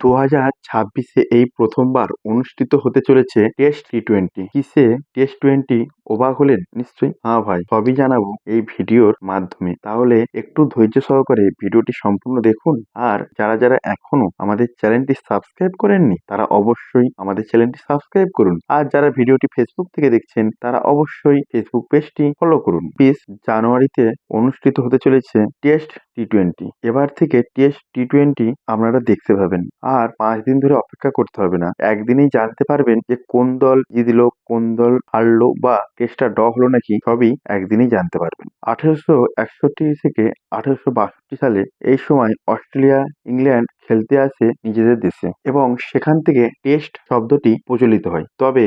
2026-এ এই প্রথমবার অনুষ্ঠিত হতে চলেছে টেস্ট টি-টোয়েন্টি। কিসে টেস্ট টোয়েন্টি? অবাক হলেন নিশ্চয়ই? হ্যাঁ ভাই, সবই জানাবো এই ভিডিওর মাধ্যমে। তাহলে একটু ধৈর্য সহকারে ভিডিওটি সম্পূর্ণ দেখুন। আর যারা যারা এখনো আমাদের চ্যানেলটি সাবস্ক্রাইব করেননি তারা অবশ্যই আমাদের চ্যানেলটি সাবস্ক্রাইব করুন। আর যারা ভিডিওটি ফেসবুক থেকে দেখছেন তারা অবশ্যই ফেসবুক পেজটি ফলো করুন। 20 জানুয়ারিতে অনুষ্ঠিত হতে চলেছে টেস্ট টি-টোয়েন্টি। এবার থেকে টেস্ট টি-টোয়েন্টি আপনারা দেখতে পাবেন। আর 5 দিন ধরে অপেক্ষা করতে হবে না। একদিনেই জানতে পারবেন যে কোন দল জিতলো, কোন দল হারলো বা টেস্টটা ড্র হলো নাকি, সবই একদিনেই জানতে পারবেন। 1861 থেকে 1862 সালে এই সময় অস্ট্রেলিয়া, ইংল্যান্ড খেলতে আসে নিজেদের দেশে এবং সেখান থেকে টেস্ট শব্দটি প্রচলিত হয়। তবে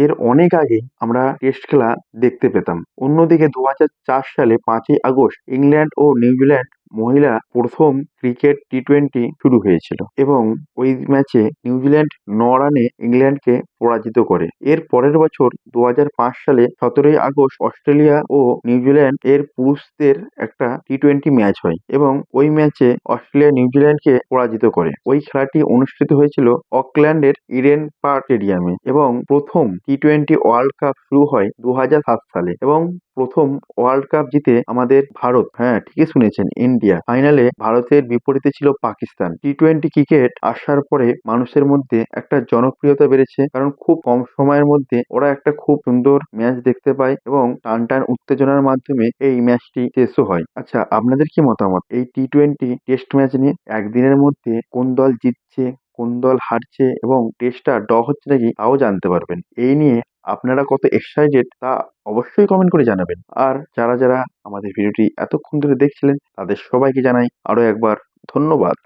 এর অনেক আগেই আমরা টেস্ট খেলা দেখতে পেতাম। অন্যদিকে 2004 সালে 5ই আগস্ট ইংল্যান্ড ও নিউজিল্যান্ড মহিলা প্রথম ক্রিকেট টি-টোয়েন্টি শুরু হয়েছিল এবং ওই ম্যাচে নিউজিল্যান্ড 9 রানে ইংল্যান্ডকে পরাজিত করে। এর পরের বছর 2005 সালে 17ই আগস্ট অস্ট্রেলিয়া ও নিউজিল্যান্ড এর পুরুষদের একটা টি-টোয়েন্টি ম্যাচ হয় এবং ওই ম্যাচে অস্ট্রেলিয়া নিউজিল্যান্ডকে পরাজিত করে। ওই খেলাটি অনুষ্ঠিত হয়েছিল অকল্যান্ডের ইডেন পার্ক স্টেডিয়ামে এবং প্রথম টি-টোয়েন্টি ওয়ার্ল্ড কাপ শুরু হয় 2007 সালে এবং প্রথম ওয়ার্ল্ড কাপ জিতে আমাদের ভারত, হ্যাঁ ঠিকই শুনেছেন, ইন্ডিয়া। ফাইনালে ভারতের বিপরীতে ছিল পাকিস্তান। টি-টোয়েন্টি ক্রিকেট আসার পরে মানুষের মধ্যে একটা জনপ্রিয়তা বেড়েছে, কারণ খুব কম সময়ের মধ্যে ওরা একটা খুব সুন্দর ম্যাচ দেখতে পায় এবং টান টান উত্তেজনার মাধ্যমে এই ম্যাচটি শেষও হয়। আচ্ছা, আপনাদের কি মতামত এই টি-টোয়েন্টি টেস্ট ম্যাচ নিয়ে? একদিনের মধ্যে কোন দল জিতছে, কোন দল হারছে এবং টেস্টটা ড্র হচ্ছে নাকি তাও জানতে পারবেন। এই নিয়ে আপনারা কত এক্সাইটেড তা অবশ্যই কমেন্ট করে জানাবেন। আর যারা যারা আমাদের ভিডিওটি এতক্ষণ ধরে দেখছিলেন তাদের সবাইকে জানাই আরো একবার ধন্যবাদ।